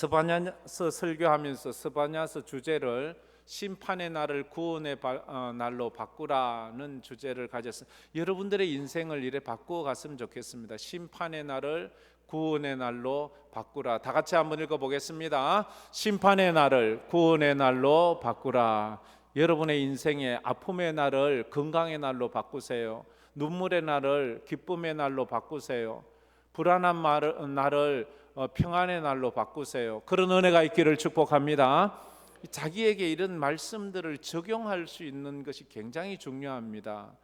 스바냐서 설교하면서 스바냐서 주제를 심판의 날을 구원의 날로 바꾸라는 주제를 가졌어요. 여러분들의 인생을 이래 바꾸어 갔으면 좋겠습니다. 심판의 날을 구원의 날로 바꾸라. 다 같이 한번 읽어보겠습니다. 심판의 날을 구원의 날로 바꾸라. 여러분의 인생의 아픔의 날을 건강의 날로 바꾸세요. 눈물의 날을 기쁨의 날로 바꾸세요. 불안한 날을 평안의 날로 바꾸세요. 그런 은혜가 있기를 축복합니다. 자기에게 이런 말씀들을 적용할 수 있는 것이 굉장히 중요합니다.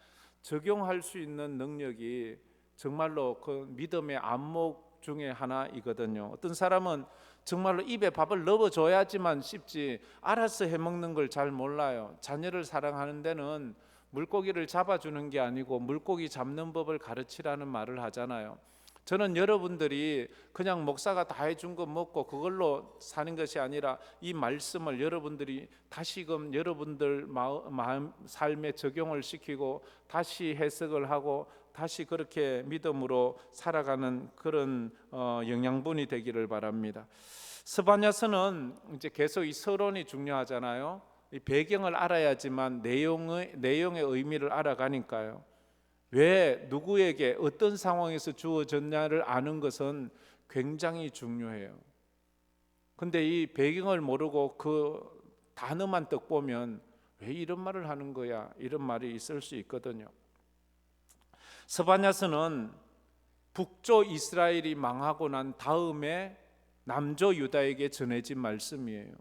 적용할 수 있는 능력이 정말로 그 믿음의 안목 중에 하나이거든요. 어떤 사람은 정말로 입에 밥을 넣어줘야지만 씹지 알아서 해먹는 걸 잘 몰라요. 자녀를 사랑하는 데는 물고기를 잡아주는 게 아니고 물고기 잡는 법을 가르치라는 말을 하잖아요. 저는 여러분들이 그냥 목사가 다 해준 거 먹고 그걸로 사는 것이 아니라 이 말씀을 여러분들이 다시금 여러분들 마음 삶에 적용을 시키고 다시 해석을 하고 다시 그렇게 믿음으로 살아가는 그런 영양분이 되기를 바랍니다. 스바냐서는 이제 계속 이 서론이 중요하잖아요. 이 배경을 알아야지만 내용의 의미를 알아가니까요. 왜 누구에게 어떤 상황에서 주어졌냐를 아는 것은 굉장히 중요해요. 근데 이 배경을 모르고 그 단어만 딱 보면 왜 이런 말을 하는 거야? 이런 말이 있을 수 있거든요. 스바냐서는 북조 이스라엘이 망하고 난 다음에 남조 유다에게 전해진 말씀이에요.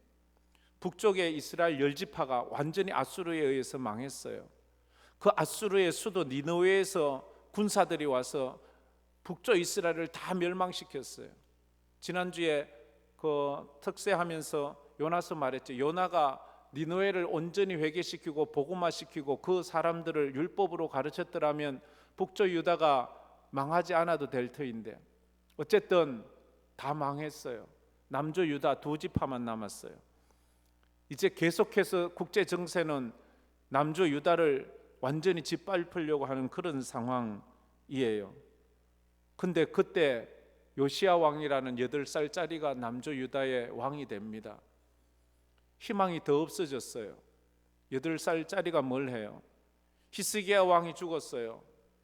북쪽의 이스라엘 10지파가 완전히 아수르에 의해서 망했어요. 그 아수르의 수도 니느웨에서 군사들이 와서 북쪽 이스라엘을 다 멸망시켰어요. 지난주에 그 특세하면서 요나서 말했죠. 요나가 니느웨를 온전히 회개시키고 복음화시키고 그 사람들을 율법으로 가르쳤더라면 북쪽 유다가 망하지 않아도 될 터인데 어쨌든 다 망했어요. 남조 유다 2지파만 남았어요. 이제 계속해서 국제 정세는 남조 유다를 완전히 짓밟으려고 하는 그런 상황이에요. 근데 그때 요시야 왕이라는 8살짜리가 남조 유다의 왕이 됩니다. 희망이 더 없어졌어요. 8살짜리가 뭘 해요? 히스기야 왕이 죽었어요.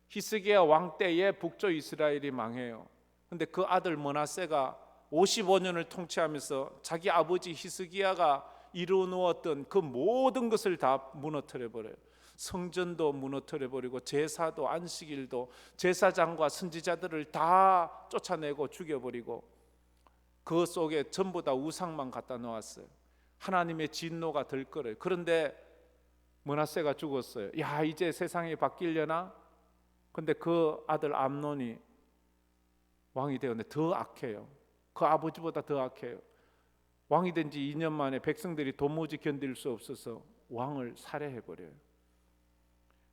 히스기야 왕 때에 북조 이스라엘이 망해요. 근데 그 아들 므낫세가 55년을 통치하면서 자기 아버지 히스기야가 이루어 놓았던 그 모든 것을 다 무너뜨려 버려요. 성전도 무너뜨려 버리고 제사도 안식일도 제사장과 선지자들을 다 쫓아내고 죽여버리고 그 속에 전부 다 우상만 갖다 놓았어요. 하나님의 진노가 들 거래요. 그런데 므낫세가 죽었어요. 야, 이제 세상이 바뀌려나? 근데 그 아들 암논이 왕이 되었는데 더 악해요. 그 아버지보다 더 악해요. 왕이 된 지 2년 만에 백성들이 도무지 견딜 수 없어서 왕을 살해해버려요.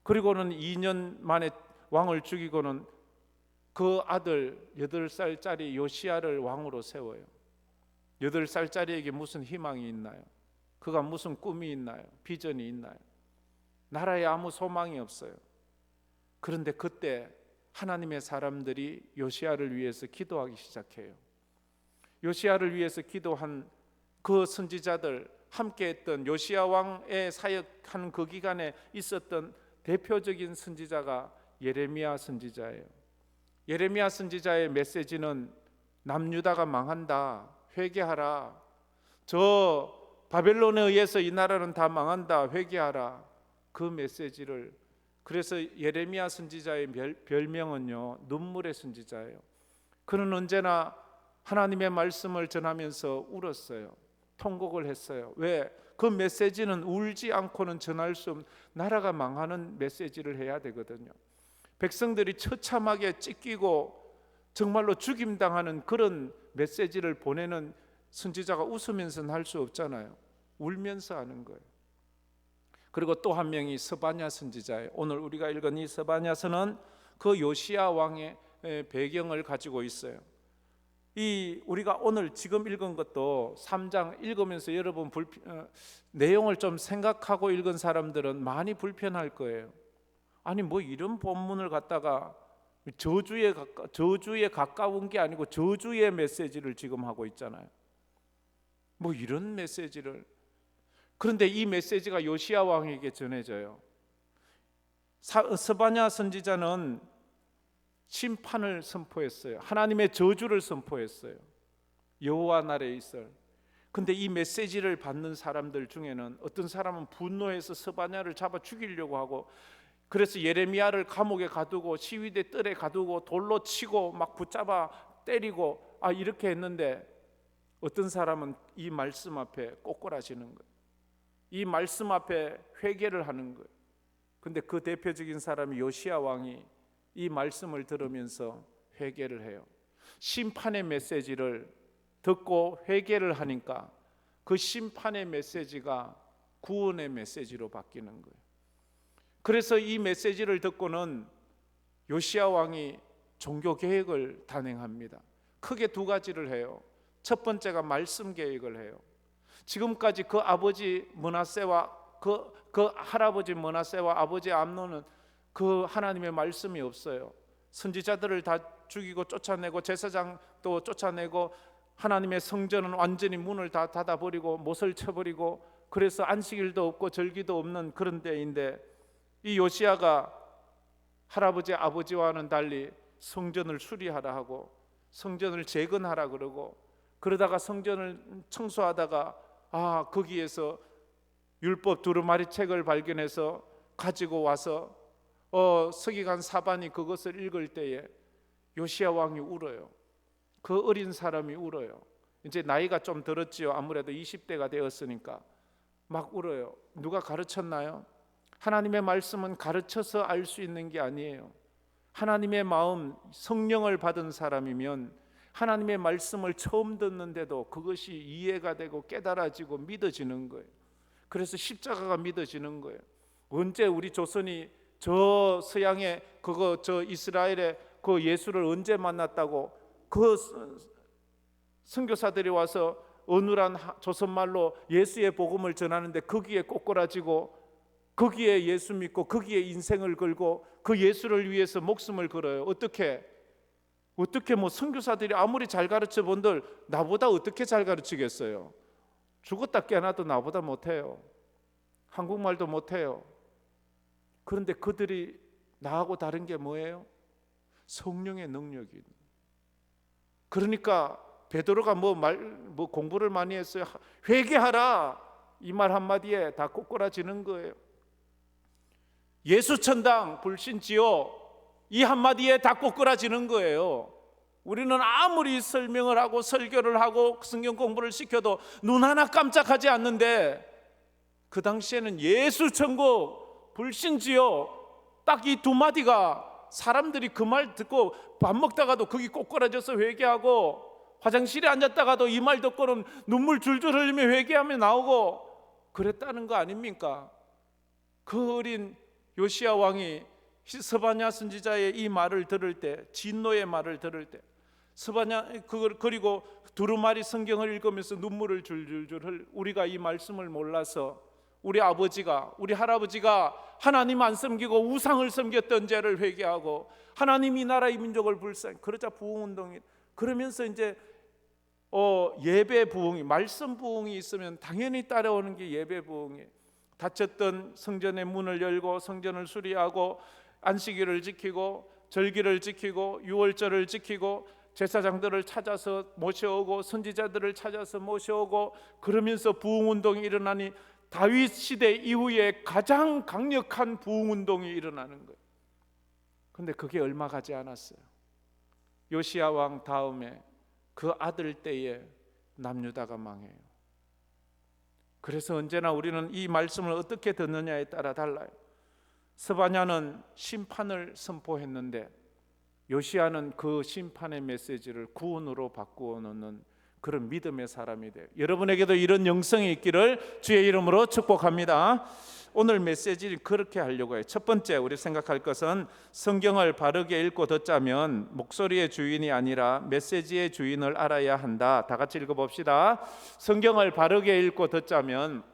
그리고는 2년 만에 왕을 죽이고는 그 아들 8살짜리 요시야를 왕으로 세워요. 8살짜리에게 무슨 희망이 있나요? 그가 무슨 꿈이 있나요? 비전이 있나요? 나라에 아무 소망이 없어요. 그런데 그때 하나님의 사람들이 요시야를 위해서 기도하기 시작해요. 요시야를 위해서 기도한 그 선지자들, 함께했던 요시야 왕의 사역하는 그 기간에 있었던 대표적인 선지자가 예레미야 선지자예요. 예레미야 선지자의 메시지는 남유다가 망한다, 회개하라. 저 바벨론에 의해서 이 나라는 다 망한다, 회개하라. 그 메시지를, 그래서 예레미야 선지자의 별명은요, 눈물의 선지자예요. 그는 언제나 하나님의 말씀을 전하면서 울었어요. 통곡을 했어요. 왜? 그 메시지는 울지 않고는 전할 수 없는, 나라가 망하는 메시지를 해야 되거든요. 백성들이 처참하게 찢기고 정말로 죽임당하는 그런 메시지를 보내는 선지자가 웃으면서는 할 수 없잖아요. 울면서 하는 거예요. 그리고 또 한 명이 스바냐 선지자예요. 오늘 우리가 읽은 이 스바냐서는 그 요시야 왕의 배경을 가지고 있어요. 이 우리가 오늘 지금 읽은 것도 3장 읽으면서 여러분 내용을 좀 생각하고 읽은 사람들은 많이 불편할 거예요. 아니 뭐 이런 본문을 갖다가 저주에 가까운 게 아니고 저주의 메시지를 지금 하고 있잖아요. 뭐 이런 메시지를. 그런데 이 메시지가 요시야 왕에게 전해져요. 스바냐 선지자는 심판을 선포했어요. 하나님의 저주를 선포했어요. 여호와 나라에 있을. 근데 이 메시지를 받는 사람들 중에는 어떤 사람은 분노해서 스바냐를 잡아 죽이려고 하고, 그래서 예레미야를 감옥에 가두고 시위대 뜰에 가두고 돌로 치고 막 붙잡아 때리고 이렇게 했는데, 어떤 사람은 이 말씀 앞에 꼬꾸라지는 거예요. 이 말씀 앞에 회개를 하는 거예요. 근데 그 대표적인 사람이 요시야 왕이 이 말씀을 들으면서 회개를 해요. 심판의 메시지를 듣고 회개를 하니까 그 심판의 메시지가 구원의 메시지로 바뀌는 거예요. 그래서 이 메시지를 듣고는 요시야 왕이 종교 개혁을 단행합니다. 크게 두 가지를 해요. 첫 번째가 말씀 개혁을 해요. 지금까지 그 아버지 므낫세와 그 할아버지 므낫세와 아버지 암논은 그 하나님의 말씀이 없어요. 선지자들을 다 죽이고 쫓아내고 제사장도 쫓아내고 하나님의 성전은 완전히 문을 다 닫아버리고 못을 쳐버리고, 그래서 안식일도 없고 절기도 없는 그런 때인데, 이 요시야가 할아버지 아버지와는 달리 성전을 수리하라 하고 성전을 재건하라 그러고, 그러다가 성전을 청소하다가 거기에서 율법 두루마리 책을 발견해서 가지고 와서 서기관 사반이 그것을 읽을 때에 요시야 왕이 울어요. 그 어린 사람이 울어요. 이제 나이가 좀 들었지요. 아무래도 20대가 되었으니까 막 울어요. 누가 가르쳤나요? 하나님의 말씀은 가르쳐서 알 수 있는 게 아니에요. 하나님의 마음, 성령을 받은 사람이면 하나님의 말씀을 처음 듣는데도 그것이 이해가 되고 깨달아지고 믿어지는 거예요. 그래서 십자가가 믿어지는 거예요. 언제 우리 조선이 저 서양의 저 이스라엘의 그 예수를 언제 만났다고 그 선교사들이 와서 어눌한 조선말로 예수의 복음을 전하는데 거기에 꼬꾸라지고 거기에 예수 믿고 거기에 인생을 걸고 그 예수를 위해서 목숨을 걸어요. 어떻게 뭐 선교사들이 아무리 잘 가르쳐 본들 나보다 어떻게 잘 가르치겠어요? 죽었다 깨어나도 나보다 못해요. 한국말도 못해요. 그런데 그들이 나하고 다른 게 뭐예요? 성령의 능력이. 그러니까 베드로가 뭐 공부를 많이 했어요. 회개하라, 이 말 한마디에 다 꼬꾸라지는 거예요. 예수 천당 불신지요, 이 한마디에 다 꼬꾸라지는 거예요. 우리는 아무리 설명을 하고 설교를 하고 성경 공부를 시켜도 눈 하나 깜짝하지 않는데, 그 당시에는 예수 천국 불신지요, 딱 이 두 마디가 사람들이 그 말 듣고 밥 먹다가도 거기 꼬꾸라져서 회개하고, 화장실에 앉았다가도 이 말 듣고는 눈물 줄줄 흘리며 회개하며 나오고 그랬다는 거 아닙니까? 그 어린 요시야 왕이 스바냐 선지자의 이 말을 들을 때, 진노의 말을 들을 때, 그리고 두루마리 성경을 읽으면서 눈물을 줄줄줄 우리가 이 말씀을 몰라서 우리 아버지가 우리 할아버지가 하나님 안 섬기고 우상을 섬겼던 죄를 회개하고 하나님 이 나라 이 민족을 불쌍히, 그러자 부흥운동이, 그러면서 이제 예배 부흥이, 말씀 부흥이 있으면 당연히 따라오는 게 예배 부흥이에요. 닫혔던 성전의 문을 열고 성전을 수리하고 안식일을 지키고 절기를 지키고 유월절을 지키고 제사장들을 찾아서 모셔오고 선지자들을 찾아서 모셔오고, 그러면서 부흥운동이 일어나니 다윗 시대 이후에 가장 강력한 부흥운동이 일어나는 거예요. 그런데 그게 얼마 가지 않았어요. 요시야 왕 다음에 그 아들 때에 남유다가 망해요. 그래서 언제나 우리는 이 말씀을 어떻게 듣느냐에 따라 달라요. 스바냐는 심판을 선포했는데 요시야는 그 심판의 메시지를 구원으로 바꾸어 놓는 그런 믿음의 사람이 돼요. 여러분에게도 이런 영성이 있기를 주의 이름으로 축복합니다. 오늘 메시지를 그렇게 하려고 해요. 첫 번째 우리 생각할 것은 성경을 바르게 읽고 듣자면 목소리의 주인이 아니라 메시지의 주인을 알아야 한다. 다 같이 읽어봅시다. 성경을 바르게 읽고 듣자면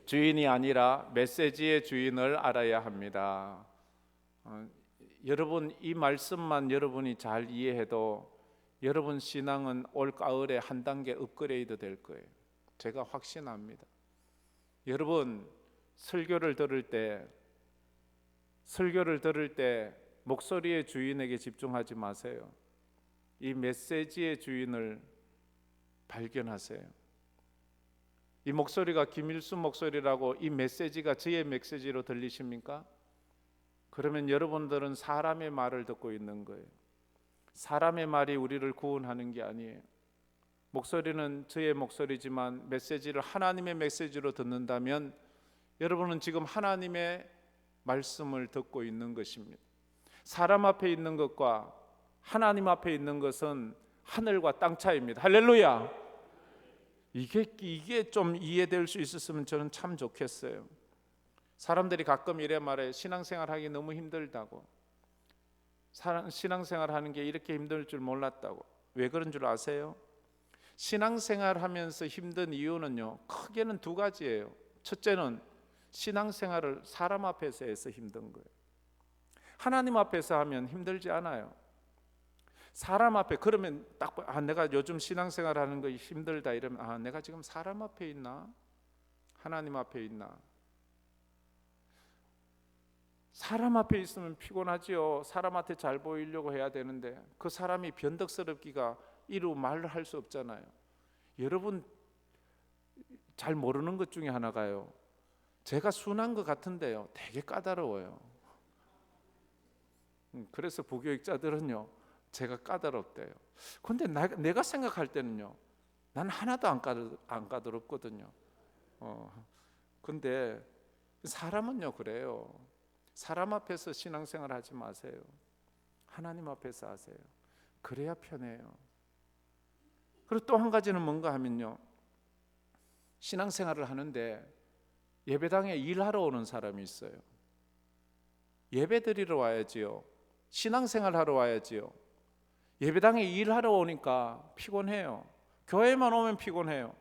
주인이 아니라 메시지의 주인을 알아야 합니다. 여러분, 이 말씀만 여러분이 잘 이해해도 여러분 신앙은 올 가을에 한 단계 업그레이드 될 거예요. 제가 확신합니다. 여러분, 설교를 들을 때 목소리의 주인에게 집중하지 마세요. 이 메시지의 주인을 발견하세요. 이 목소리가 김일수 목소리라고 이 메시지가 저의 메시지로 들리십니까? 그러면 여러분들은 사람의 말을 듣고 있는 거예요. 사람의 말이 우리를 구원하는 게 아니에요. 목소리는 저의 목소리지만 메시지를 하나님의 메시지로 듣는다면 여러분은 지금 하나님의 말씀을 듣고 있는 것입니다. 사람 앞에 있는 것과 하나님 앞에 있는 것은 하늘과 땅 차이입니다. 할렐루야. 이게 좀 이해될 수 있었으면 저는 참 좋겠어요. 사람들이 가끔 이래 말해, 신앙생활하기 너무 힘들다고, 신앙생활하는 게 이렇게 힘들 줄 몰랐다고. 왜 그런 줄 아세요? 신앙생활하면서 힘든 이유는요, 크게는 두 가지예요. 첫째는 신앙생활을 사람 앞에서 해서 힘든 거예요. 하나님 앞에서 하면 힘들지 않아요. 사람 앞에, 그러면 딱 내가 요즘 신앙생활하는 거 힘들다 이러면 내가 지금 사람 앞에 있나? 하나님 앞에 있나? 사람 앞에 있으면 피곤하지요. 사람한테 잘 보이려고 해야 되는데 그 사람이 변덕스럽기가 이루 말을 할 수 없잖아요. 여러분 잘 모르는 것 중에 하나가요, 제가 순한 것 같은데요, 되게 까다로워요. 그래서 부교육자들은요, 제가 까다롭대요. 근데 내가 생각할 때는요, 난 하나도 안 까다롭거든요. 근데 사람은요 그래요. 사람 앞에서 신앙생활 하지 마세요. 하나님 앞에서 하세요. 그래야 편해요. 그리고 또 한 가지는 뭔가 하면요, 신앙생활을 하는데 예배당에 일하러 오는 사람이 있어요. 예배 드리러 와야지요. 신앙생활 하러 와야지요. 예배당에 일하러 오니까 피곤해요. 교회만 오면 피곤해요.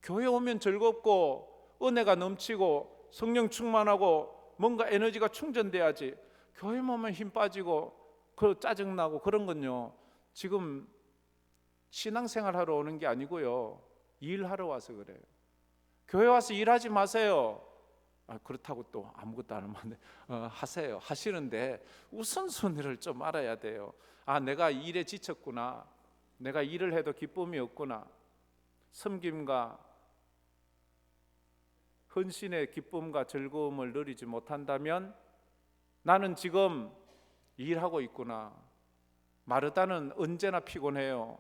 교회 오면 즐겁고 은혜가 넘치고 성령 충만하고 뭔가 에너지가 충전돼야지, 교회만 오면 힘 빠지고 짜증나고 그런 건요, 지금 신앙생활 하러 오는 게 아니고요, 일하러 와서 그래요. 교회 와서 일하지 마세요. 그렇다고 또 아무것도 안 하면 하세요. 하시는데 우선순위를 좀 알아야 돼요. 내가 일에 지쳤구나, 내가 일을 해도 기쁨이 없구나, 섬김과 헌신의 기쁨과 즐거움을 누리지 못한다면 나는 지금 일하고 있구나. 마르다는 언제나 피곤해요.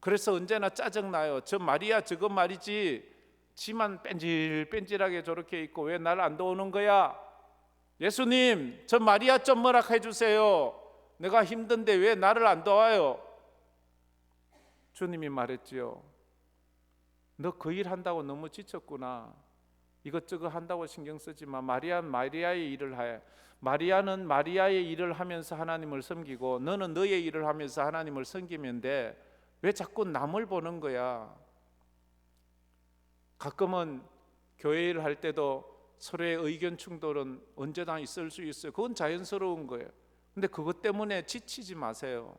그래서 언제나 짜증나요. 저 말이야 저건 말이지, 지만 뺀질뺀질하게 저렇게 있고 왜 날 안 도우는 거야? 예수님, 저 마리아 좀 허락해 주세요. 내가 힘든데 왜 나를 안 도와요? 주님이 말했지요. 너 그 일 한다고 너무 지쳤구나. 이것저것 한다고 신경 쓰지 마. 마리아의 일을 해. 마리아는 마리아의 일을 하면서 하나님을 섬기고 너는 너의 일을 하면서 하나님을 섬기면 돼. 왜 자꾸 남을 보는 거야? 가끔은 교회 일을 할 때도 서로의 의견 충돌은 언제나 있을 수 있어요. 그건 자연스러운 거예요. 근데 그것 때문에 지치지 마세요.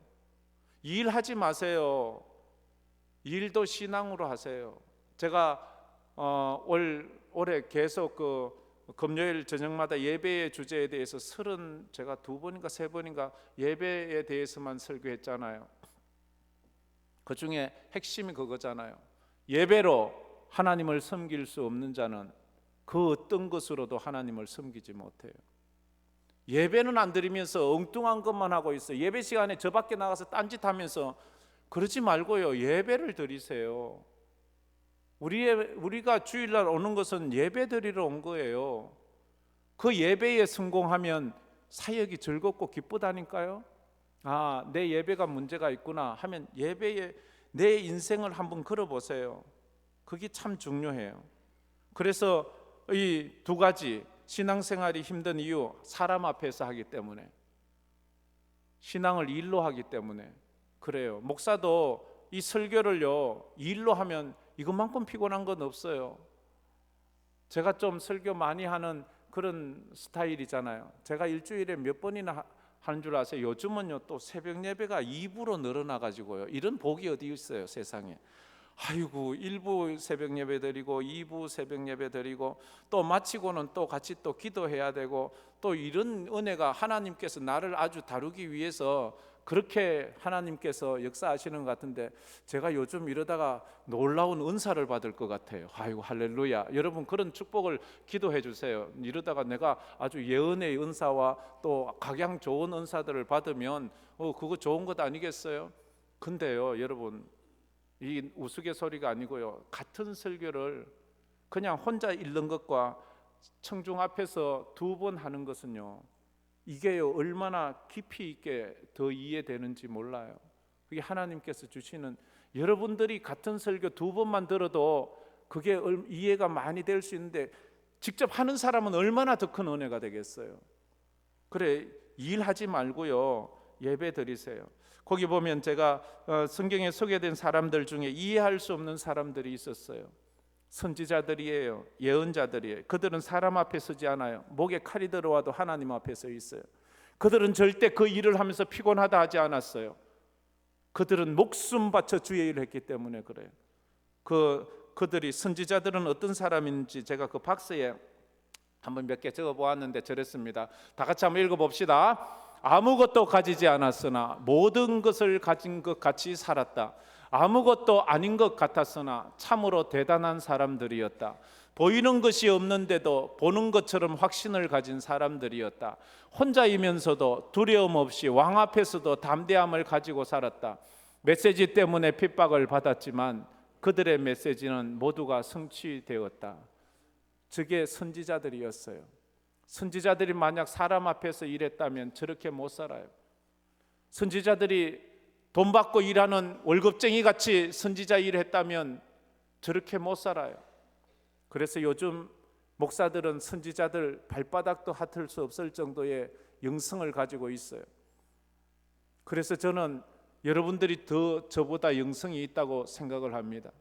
일하지 마세요. 일도 신앙으로 하세요. 제가 올해 계속 금요일 저녁마다 예배의 주제에 대해서 제가 2번인가 3번인가 예배에 대해서만 설교했잖아요. 그 중에 핵심이 그거잖아요. 예배로 하나님을 섬길 수 없는 자는 그 어떤 것으로도 하나님을 섬기지 못해요. 예배는 안 드리면서 엉뚱한 것만 하고 있어요. 예배 시간에 저 밖에 나가서 딴짓하면서 그러지 말고요, 예배를 드리세요. 우리가 주일날 오는 것은 예배 드리러 온 거예요. 그 예배에 성공하면 사역이 즐겁고 기쁘다니까요. 내 예배가 문제가 있구나 하면 예배에 내 인생을 한번 걸어보세요. 그게 참 중요해요. 그래서 이 두 가지, 신앙생활이 힘든 이유, 사람 앞에서 하기 때문에, 신앙을 일로 하기 때문에 그래요. 목사도 이 설교를요 일로 하면 이것만큼 피곤한 건 없어요. 제가 좀 설교 많이 하는 그런 스타일이잖아요. 제가 일주일에 몇 번이나 하는 줄 아세요? 요즘은요 또 새벽 예배가 2부로 늘어나 가지고요, 이런 복이 어디 있어요 세상에. 아이고 1부 새벽 예배 드리고 2부 새벽 예배 드리고 또 마치고는 또 같이 또 기도해야 되고, 또 이런 은혜가 하나님께서 나를 아주 다루기 위해서 그렇게 하나님께서 역사하시는 것 같은데, 제가 요즘 이러다가 놀라운 은사를 받을 것 같아요. 아이고 할렐루야. 여러분 그런 축복을 기도해 주세요. 이러다가 내가 아주 예언의 은사와 또 각양 좋은 은사들을 받으면 그거 좋은 것 아니겠어요? 근데요 여러분, 이 우스갯소리가 아니고요, 같은 설교를 그냥 혼자 읽는 것과 청중 앞에서 2번 하는 것은요, 이게요 얼마나 깊이 있게 더 이해되는지 몰라요. 그게 하나님께서 주시는, 여러분들이 같은 설교 2번만 들어도 그게 이해가 많이 될 수 있는데, 직접 하는 사람은 얼마나 더 큰 은혜가 되겠어요. 그래, 일하지 말고요 예배 드리세요. 거기 보면 제가 성경에 소개된 사람들 중에 이해할 수 없는 사람들이 있었어요. 선지자들이에요. 예언자들이에요. 그들은 사람 앞에 서지 않아요. 목에 칼이 들어와도 하나님 앞에 서 있어요. 그들은 절대 그 일을 하면서 피곤하다 하지 않았어요. 그들은 목숨 바쳐 주의 일을 했기 때문에 그래요. 그들이, 선지자들은 어떤 사람인지 제가 그 박스에 한번 몇 개 적어 보았는데 저랬습니다. 다 같이 한번 읽어봅시다. 아무것도 가지지 않았으나 모든 것을 가진 것 같이 살았다. 아무것도 아닌 것 같았으나 참으로 대단한 사람들이었다. 보이는 것이 없는데도 보는 것처럼 확신을 가진 사람들이었다. 혼자이면서도 두려움 없이 왕 앞에서도 담대함을 가지고 살았다. 메시지 때문에 핍박을 받았지만 그들의 메시지는 모두가 성취되었다. 저게 선지자들이었어요. 선지자들이 만약 사람 앞에서 일했다면 저렇게 못 살아요. 선지자들이 돈 받고 일하는 월급쟁이 같이 선지자 일했다면 저렇게 못 살아요. 그래서 요즘 목사들은 선지자들 발바닥도 핫을 수 없을 정도의 영성을 가지고 있어요. 그래서 저는 여러분들이 더 저보다 영성이 있다고 생각을 합니다.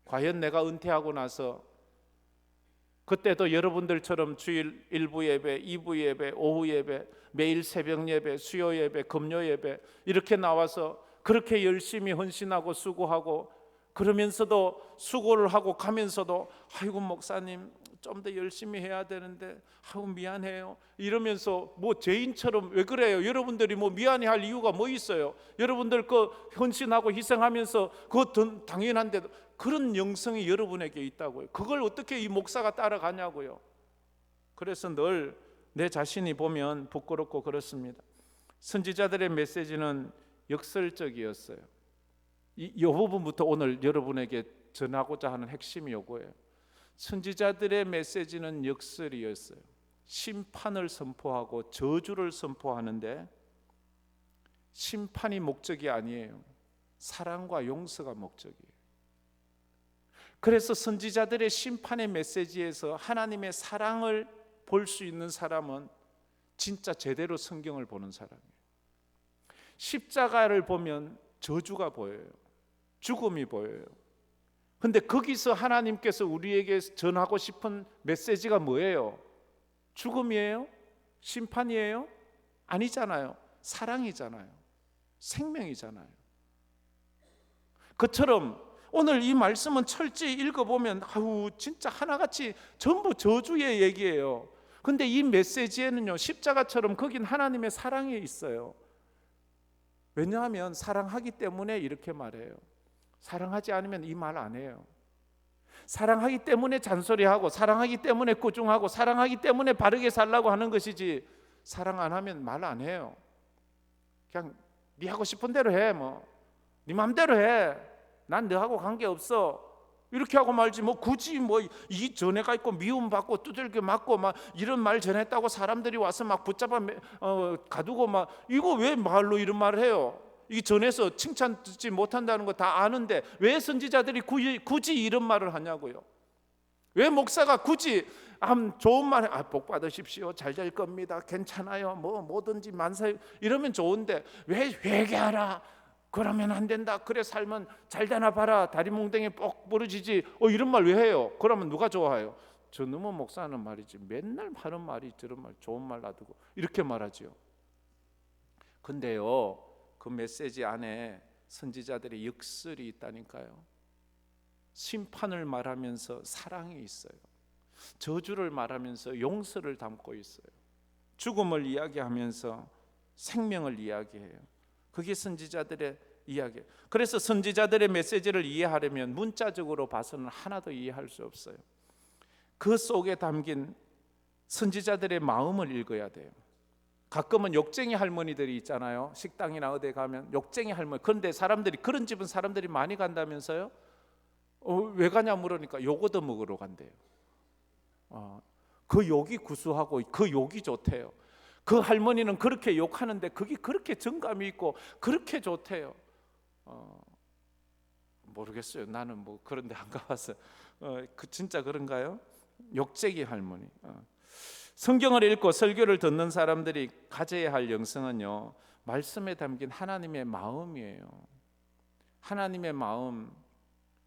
과연 내가 은퇴하고 나서 그때도 여러분들처럼 주일 1부 예배, 2부 예배, 오후 예배, 매일 새벽 예배, 수요 예배, 금요 예배 이렇게 나와서 그렇게 열심히 헌신하고 수고하고, 그러면서도 수고를 하고 가면서도 아이고 목사님 좀 더 열심히 해야 되는데 아이고 미안해요 이러면서 뭐 죄인처럼 왜 그래요? 여러분들이 뭐 미안해할 이유가 뭐 있어요? 여러분들 그 헌신하고 희생하면서 그거 당연한데도 그런 영성이 여러분에게 있다고요. 그걸 어떻게 이 목사가 따라가냐고요. 그래서 늘 내 자신이 보면 부끄럽고 그렇습니다. 선지자들의 메시지는 역설적이었어요. 이 부분부터 오늘 여러분에게 전하고자 하는 핵심이 요거예요. 선지자들의 메시지는 역설이었어요. 심판을 선포하고 저주를 선포하는데 심판이 목적이 아니에요. 사랑과 용서가 목적이에요. 그래서 선지자들의 심판의 메시지에서 하나님의 사랑을 볼 수 있는 사람은 진짜 제대로 성경을 보는 사람이에요. 십자가를 보면 저주가 보여요. 죽음이 보여요. 근데 거기서 하나님께서 우리에게 전하고 싶은 메시지가 뭐예요? 죽음이에요? 심판이에요? 아니잖아요. 사랑이잖아요. 생명이잖아요. 그처럼 오늘 이 말씀은 철저히 읽어보면 아우 진짜 하나같이 전부 저주의 얘기예요. 근데 이 메시지에는요 십자가처럼 거긴 하나님의 사랑이 있어요. 왜냐하면 사랑하기 때문에 이렇게 말해요. 사랑하지 않으면 이 말 안 해요. 사랑하기 때문에 잔소리하고 사랑하기 때문에 꾸중하고 사랑하기 때문에 바르게 살라고 하는 것이지, 사랑 안 하면 말 안 해요. 그냥 네 하고 싶은 대로 해, 뭐 네 맘대로 해, 난 너하고 관계없어 이렇게 하고 말지, 뭐 굳이 뭐 이 전해가 있고 미움받고 두들겨 맞고 막 이런 말 전했다고 사람들이 와서 막 붙잡아 가두고 막 이거 왜 말로 이런 말을 해요? 이 전해서 칭찬 듣지 못한다는 거 다 아는데 왜 선지자들이 굳이 이런 말을 하냐고요. 왜 목사가 굳이 좋은 말에 복 받으십시오, 잘 될 겁니다, 괜찮아요, 뭐 뭐든지 만사 이러면 좋은데 왜 회개하라, 그러면 안 된다, 그래 살면 잘 되나 봐라, 다리 몽둥이 뻑 부러지지, 이런 말 왜 해요? 그러면 누가 좋아해요? 저놈의 목사는 말이지 맨날 하는 말이 저런 말 좋은 말 놔두고 이렇게 말하죠. 근데요 그 메시지 안에 선지자들의 역설이 있다니까요. 심판을 말하면서 사랑이 있어요. 저주를 말하면서 용서를 담고 있어요. 죽음을 이야기하면서 생명을 이야기해요. 그게 선지자들의 이야기예요. 그래서 선지자들의 메시지를 이해하려면 문자적으로 봐서는 하나도 이해할 수 없어요. 그 속에 담긴 선지자들의 마음을 읽어야 돼요. 가끔은 욕쟁이 할머니들이 있잖아요. 식당이나 어디 가면 욕쟁이 할머니. 그런데 사람들이, 그런 집은 사람들이 많이 간다면서요? 왜 가냐 물으니까 욕 얻어 먹으러 간대요. 그 욕이 구수하고 그 욕이 좋대요. 그 할머니는 그렇게 욕하는데 그게 그렇게 정감이 있고 그렇게 좋대요. 모르겠어요. 나는 뭐 그런데 안 가봐서. 그 진짜 그런가요? 욕쟁이 할머니. 성경을 읽고 설교를 듣는 사람들이 가져야 할 영성은요, 말씀에 담긴 하나님의 마음이에요. 하나님의 마음.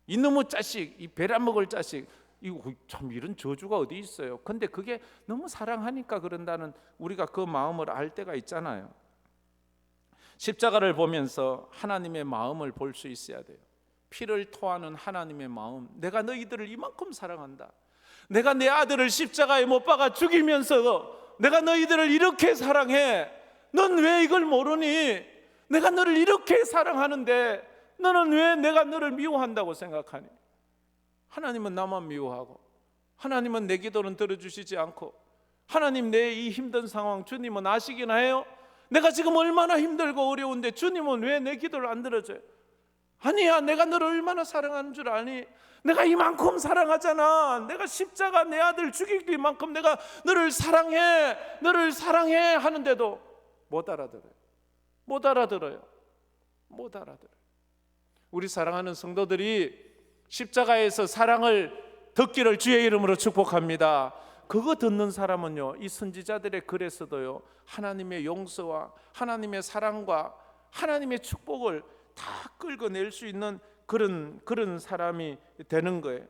이놈의 자식, 이 베라 먹을 자식, 이거 참 이런 저주가 어디 있어요. 근데 그게 너무 사랑하니까 그런다는, 우리가 그 마음을 알 때가 있잖아요. 십자가를 보면서 하나님의 마음을 볼 수 있어야 돼요. 피를 토하는 하나님의 마음. 내가 너희들을 이만큼 사랑한다. 내가 내 아들을 십자가에 못 박아 죽이면서 내가 너희들을 이렇게 사랑해. 넌 왜 이걸 모르니? 내가 너를 이렇게 사랑하는데 너는 왜 내가 너를 미워한다고 생각하니? 하나님은 나만 미워하고, 하나님은 내 기도는 들어주시지 않고, 하나님 내 이 힘든 상황 주님은 아시기나 해요? 내가 지금 얼마나 힘들고 어려운데 주님은 왜 내 기도를 안 들어줘요? 아니야, 내가 너를 얼마나 사랑하는 줄 아니? 내가 이만큼 사랑하잖아. 내가 십자가 내 아들 죽이기 만큼 내가 너를 사랑해, 너를 사랑해 하는데도 못 알아들어요. 못 알아들어요. 못 알아들어요. 우리 사랑하는 성도들이 십자가에서 사랑을 듣기를 주의 이름으로 축복합니다. 그거 듣는 사람은요, 이 선지자들의 글에서도요, 하나님의 용서와 하나님의 사랑과 하나님의 축복을 다 끌어낼 수 있는 그런 사람이 되는 거예요.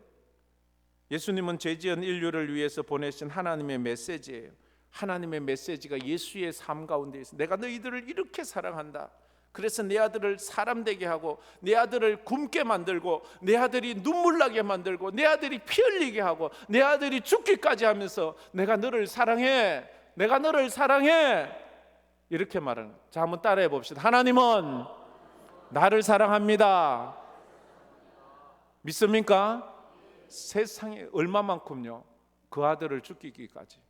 예수님은 죄지은 인류를 위해서 보내신 하나님의 메시지예요. 하나님의 메시지가 예수의 삶 가운데 있어. 내가 너희들을 이렇게 사랑한다. 그래서 내 아들을 사람 되게 하고, 내 아들을 굶게 만들고, 내 아들이 눈물 나게 만들고, 내 아들이 피 흘리게 하고, 내 아들이 죽기까지 하면서 내가 너를 사랑해, 내가 너를 사랑해, 이렇게 말하는 거예요. 자, 한번 따라해 봅시다. 하나님은 나를 사랑합니다. 믿습니까? 세상에 얼마만큼요? 그 아들을 죽이기까지.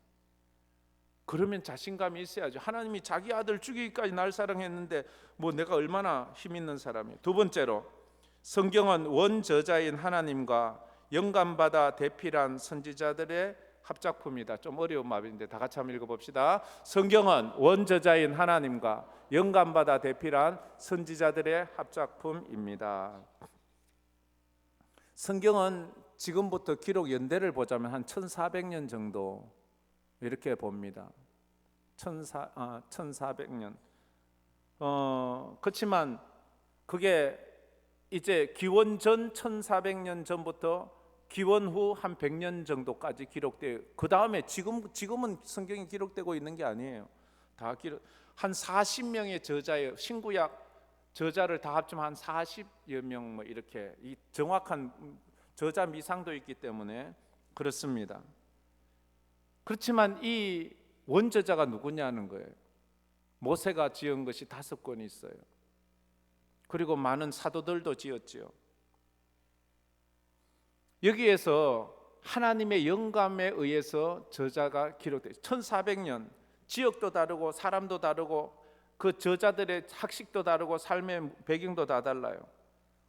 그러면 자신감이 있어야죠. 하나님이 자기 아들 죽이기까지 날 사랑했는데 뭐 내가 얼마나 힘 있는 사람이에요. 두 번째로, 성경은 원저자인 하나님과 영감받아 대필한 선지자들의 합작품이다. 좀 어려운 말인데 다 같이 한번 읽어봅시다. 성경은 원저자인 하나님과 영감받아 대필한 선지자들의 합작품입니다. 성경은 지금부터 기록 연대를 보자면 한 1400년 정도 이렇게 봅니다. 1400년. 그렇지만 그게 이제 기원 전 1400년 전부터 기원 후 한 100년 정도까지 기록돼요. 그 다음에 지금은 성경이 기록되고 있는 게 아니에요. 다 한 40명의 저자의 신구약 저자를 다 합치면 한 40여 명 뭐 이렇게, 이 정확한 저자 미상도 있기 때문에 그렇습니다. 그렇지만 이 원저자가 누구냐는 거예요. 모세가 지은 것이 5권이 있어요. 그리고 많은 사도들도 지었지요. 여기에서 하나님의 영감에 의해서 저자가 기록돼요. 1400년, 지역도 다르고 사람도 다르고 그 저자들의 학식도 다르고 삶의 배경도 다 달라요.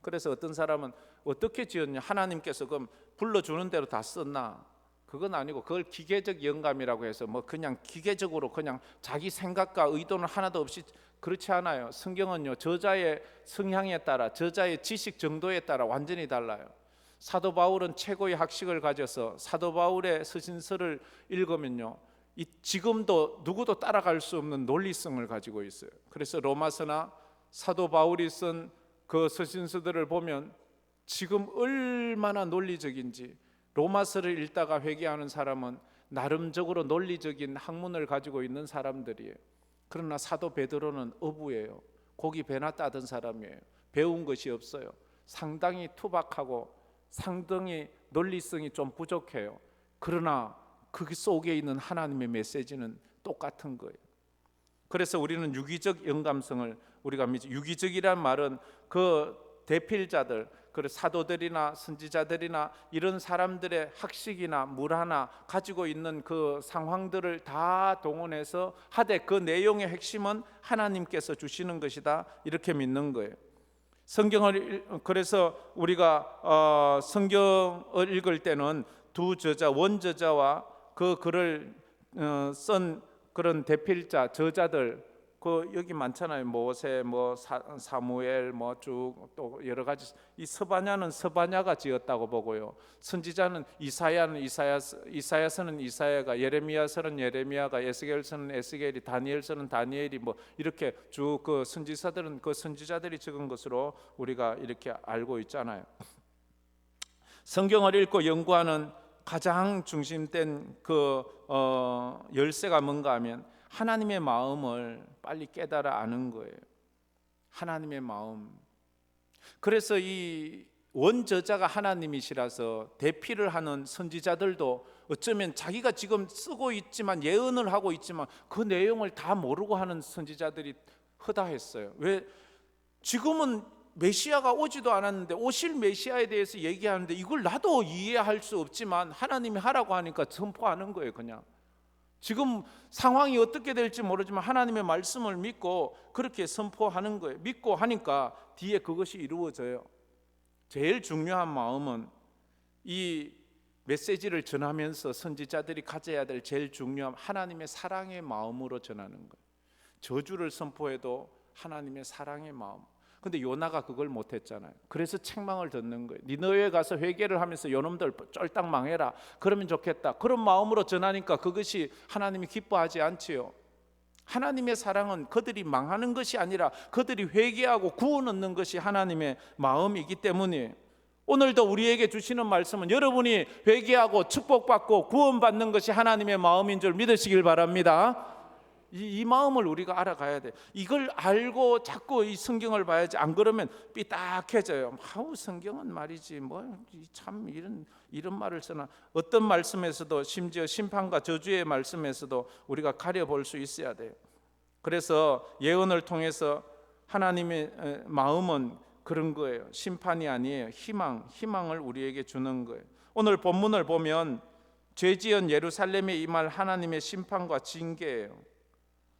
그래서 어떤 사람은 어떻게 지었냐, 하나님께서 그럼 불러주는 대로 다 썼나? 그건 아니고 그걸 기계적 영감이라고 해서 뭐 그냥 기계적으로 그냥 자기 생각과 의도는 하나도 없이, 그렇지 않아요. 성경은요, 저자의 성향에 따라, 저자의 지식 정도에 따라 완전히 달라요. 사도 바울은 최고의 학식을 가져서 사도 바울의 서신서를 읽으면요, 지금도 누구도 따라갈 수 없는 논리성을 가지고 있어요. 그래서 로마서나 사도 바울이 쓴 그 서신서들을 보면 지금 얼마나 논리적인지, 로마서를 읽다가 회개하는 사람은 나름적으로 논리적인 학문을 가지고 있는 사람들이에요. 그러나 사도 베드로는 어부예요. 고기 배나 따던 사람이에요. 배운 것이 없어요. 상당히 투박하고 상당히 논리성이 좀 부족해요. 그러나 그 속에 있는 하나님의 메시지는 똑같은 거예요. 그래서 우리는 유기적 영감성을 우리가 유기적이란 말은 그 대필자들, 그 사도들이나 선지자들이나 이런 사람들의 학식이나 문화나 가지고 있는 그 상황들을 다 동원해서 하되 그 내용의 핵심은 하나님께서 주시는 것이다, 이렇게 믿는 거예요. 그래서 우리가 성경을 읽을 때는 두 저자, 원저자와 그 글을 쓴 그런 대필자, 저자들, 그 여기 많잖아요. 모세, 사무엘, 쭉 또 여러 가지. 이 스바냐는 스바냐가 지었다고 보고요. 선지자는 이사야서는 이사야가, 예레미야서는 예레미야가, 에스겔서는 에스겔이, 다니엘서는 다니엘이, 이렇게 쭉 그 선지자들은 그 선지자들이 적은 것으로 우리가 이렇게 알고 있잖아요. 성경을 읽고 연구하는 가장 중심된 그 열쇠가 뭔가 하면 하나님의 마음을 빨리 깨달아 아는 거예요. 하나님의 마음. 그래서 이 원저자가 하나님이시라서 대피를 하는 선지자들도 어쩌면 자기가 지금 쓰고 있지만, 예언을 하고 있지만 그 내용을 다 모르고 하는 선지자들이 허다했어요. 왜? 지금은 메시아가 오지도 않았는데 오실 메시아에 대해서 얘기하는데 이걸 나도 이해할 수 없지만 하나님이 하라고 하니까 선포하는 거예요. 그냥 지금 상황이 어떻게 될지 모르지만 하나님의 말씀을 믿고 그렇게 선포하는 거예요. 믿고 하니까 뒤에 그것이 이루어져요. 제일 중요한 마음은 이 메시지를 전하면서 선지자들이 가져야 될 제일 중요한 하나님의 사랑의 마음으로 전하는 거예요. 저주를 선포해도 하나님의 사랑의 마음. 근데 요나가 그걸 못했잖아요. 그래서 책망을 듣는 거예요. 니느웨에 가서 회개를 하면서 요놈들 쫄딱 망해라, 그러면 좋겠다, 그런 마음으로 전하니까 그것이 하나님이 기뻐하지 않지요. 하나님의 사랑은 그들이 망하는 것이 아니라 그들이 회개하고 구원 얻는 것이 하나님의 마음이기 때문에 오늘도 우리에게 주시는 말씀은 여러분이 회개하고 축복받고 구원받는 것이 하나님의 마음인 줄 믿으시길 바랍니다. 이 마음을 우리가 알아가야 돼. 이걸 알고 자꾸 이 성경을 봐야지. 안 그러면 삐딱해져요. 성경은 말이지 참 이런 말을 쓰나. 어떤 말씀에서도 심지어 심판과 저주의 말씀에서도 우리가 가려볼 수 있어야 돼요. 그래서 예언을 통해서 하나님의 마음은 그런 거예요. 심판이 아니에요. 희망을 우리에게 주는 거예요. 오늘 본문을 보면 죄지은 예루살렘에 임할 하나님의 심판과 징계예요.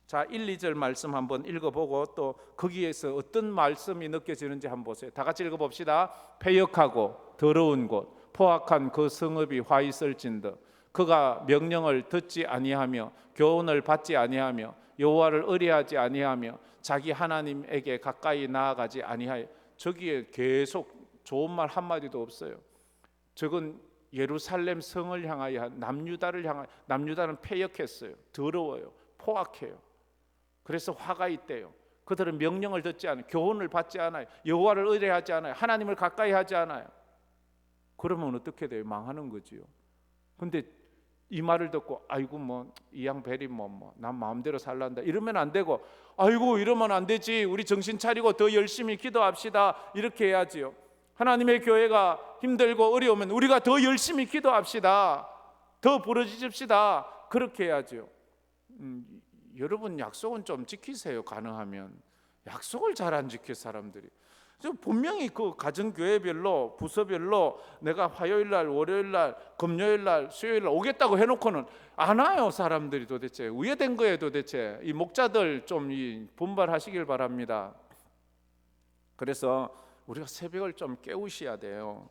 자, 1, 2절 말씀 한번 읽어보고 또 거기에서 어떤 말씀이 느껴지는지 한번 보세요. 다 같이 읽어봅시다. 패역하고 더러운 곳, 포악한 그 성읍이 화 있을진더. 그가 명령을 듣지 아니하며 교훈을 받지 아니하며 여호와를 의뢰하지 아니하며 자기 하나님에게 가까이 나아가지 아니하여. 저기에 계속 좋은 말 한마디도 없어요. 저건 예루살렘 성을 향하여 남유다를 향하여. 남유다는 패역했어요. 더러워요. 포악해요. 그래서 화가 있대요. 그들은 명령을 듣지 않아요. 교훈을 받지 않아요. 여호와를 의뢰하지 않아요. 하나님을 가까이 하지 않아요. 그러면 어떻게 돼요? 망하는 거지요. 근데 이 말을 듣고 아이고 이양배리 난 마음대로 살란다 이러면 안 되고, 아이고 이러면 안 되지, 우리 정신 차리고 더 열심히 기도합시다, 이렇게 해야지요. 하나님의 교회가 힘들고 어려우면 우리가 더 열심히 기도합시다, 더 부르짖읍시다, 그렇게 해야지요. 여러분 약속은 좀 지키세요. 가능하면 약속을 잘 안 지킬 사람들이 분명히 그 가정교회별로 부서별로 내가 화요일날, 월요일날, 금요일날, 수요일날 오겠다고 해놓고는 안 와요. 사람들이 도대체 우회된 거예요. 도대체 이 목자들 좀 분발하시길 바랍니다. 그래서 우리가 새벽을 좀 깨우셔야 돼요.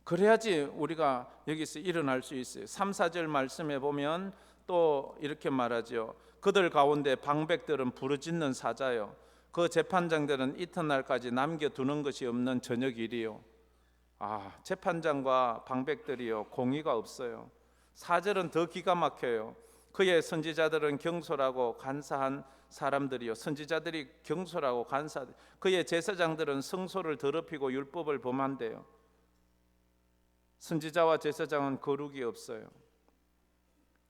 그래야지 우리가 여기서 일어날 수 있어요. 3, 4절 말씀에 보면 또 이렇게 말하죠. 그들 가운데 방백들은 부르짖는 사자요, 그 재판장들은 이튿날까지 남겨두는 것이 없는 저녁일이요. 재판장과 방백들이요, 공의가 없어요. 4절은 더 기가 막혀요. 그의 선지자들은 경솔하고 간사한 사람들이요, 선지자들이 경솔하고 간사. 그의 제사장들은 성소를 더럽히고 율법을 범한대요. 선지자와 제사장은 거룩이 없어요.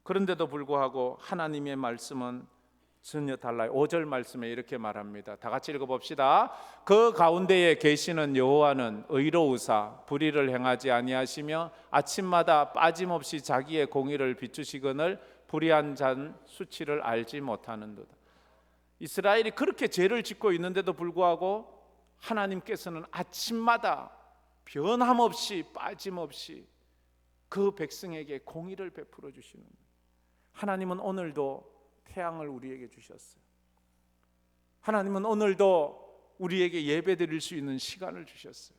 그런데도 불구하고 하나님의 말씀은 전혀 달라요. 5절 말씀에 이렇게 말합니다. 다 같이 읽어봅시다. 그 가운데에 계시는 여호와는 의로우사 불의를 행하지 아니하시며 아침마다 빠짐없이 자기의 공의를 비추시거늘 불의한 자는 수치를 알지 못하는도다. 이스라엘이 그렇게 죄를 짓고 있는데도 불구하고 하나님께서는 아침마다 변함없이 빠짐없이 그 백성에게 공의를 베풀어 주시는 거예요. 하나님은 오늘도 태양을 우리에게 주셨어요. 하나님은 오늘도 우리에게 예배드릴 수 있는 시간을 주셨어요.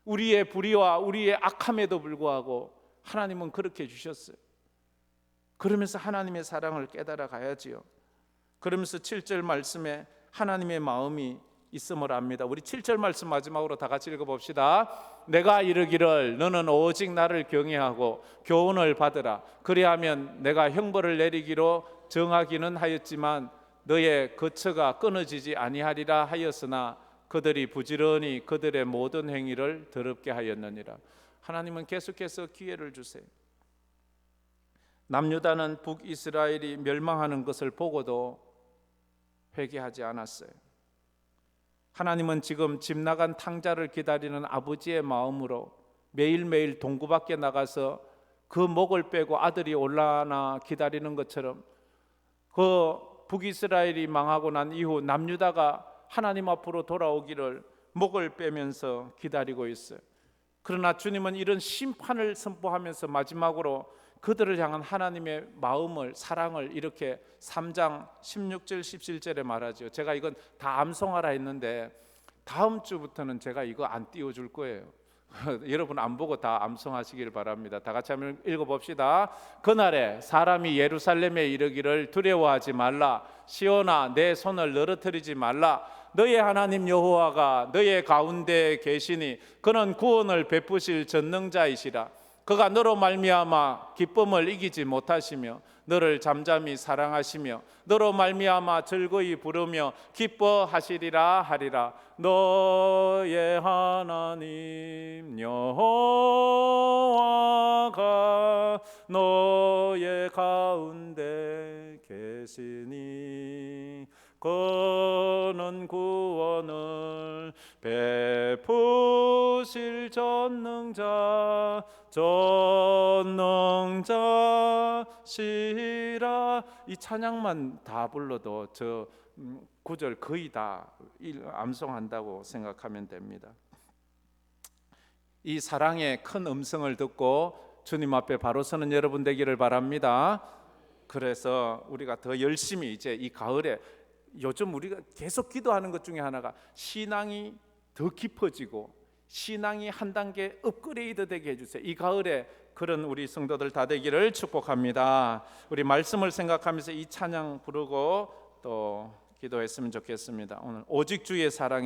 우리의 불의와 우리의 악함에도 불구하고 하나님은 그렇게 주셨어요. 그러면서 하나님의 사랑을 깨달아 가야지요. 그러면서 7절 말씀에 하나님의 마음이 있음을 압니다. 우리 7절 말씀 마지막으로 다 같이 읽어봅시다. 내가 이르기를 너는 오직 나를 경외하고 교훈을 받으라. 그리하면 내가 형벌을 내리기로 정하기는 하였지만 너의 거처가 끊어지지 아니하리라 하였으나 그들이 부지런히 그들의 모든 행위를 더럽게 하였느니라. 하나님은 계속해서 기회를 주세요. 남유다는 북이스라엘이 멸망하는 것을 보고도 회개하지 않았어요. 하나님은 지금 집 나간 탕자를 기다리는 아버지의 마음으로 매일매일 동구 밖에 나가서 그 목을 빼고 아들이 올라나 기다리는 것처럼 그 북이스라엘이 망하고 난 이후 남유다가 하나님 앞으로 돌아오기를 목을 빼면서 기다리고 있어요. 그러나 주님은 이런 심판을 선포하면서 마지막으로 그들을 향한 하나님의 마음을, 사랑을 이렇게 3장 16절 17절에 말하죠. 제가 이건 다 암송하라 했는데 다음 주부터는 제가 이거 안 띄워줄 거예요. 여러분 안 보고 다 암송하시길 바랍니다. 다 같이 한번 읽어봅시다. 그날에 사람이 예루살렘에 이르기를 두려워하지 말라. 시온아 내 손을 늘어뜨리지 말라. 너의 하나님 여호와가 너의 가운데 계시니 그는 구원을 베푸실 전능자이시라. 그가 너로 말미암아 기쁨을 이기지 못하시며 너를 잠잠히 사랑하시며 너로 말미암아 즐거이 부르며 기뻐하시리라 하리라. 너의 하나님 여호와가 너의 가운데 계시니 그는 구원을 베푸실 전능자시라. 이 찬양만 다 불러도 저 9절 거의 다 암송한다고 생각하면 됩니다. 이 사랑의 큰 음성을 듣고 주님 앞에 바로 서는 여러분 되기를 바랍니다. 그래서 우리가 더 열심히 이제 이 가을에 요즘 우리가 계속 기도하는 것 중에 하나가 신앙이 더 깊어지고 신앙이 한 단계 업그레이드 되게 해주세요. 이 가을에 그런 우리 성도들 다 되기를 축복합니다. 우리 말씀을 생각하면서 이 찬양 부르고 또 기도했으면 좋겠습니다. 오늘 오직 주의 사랑이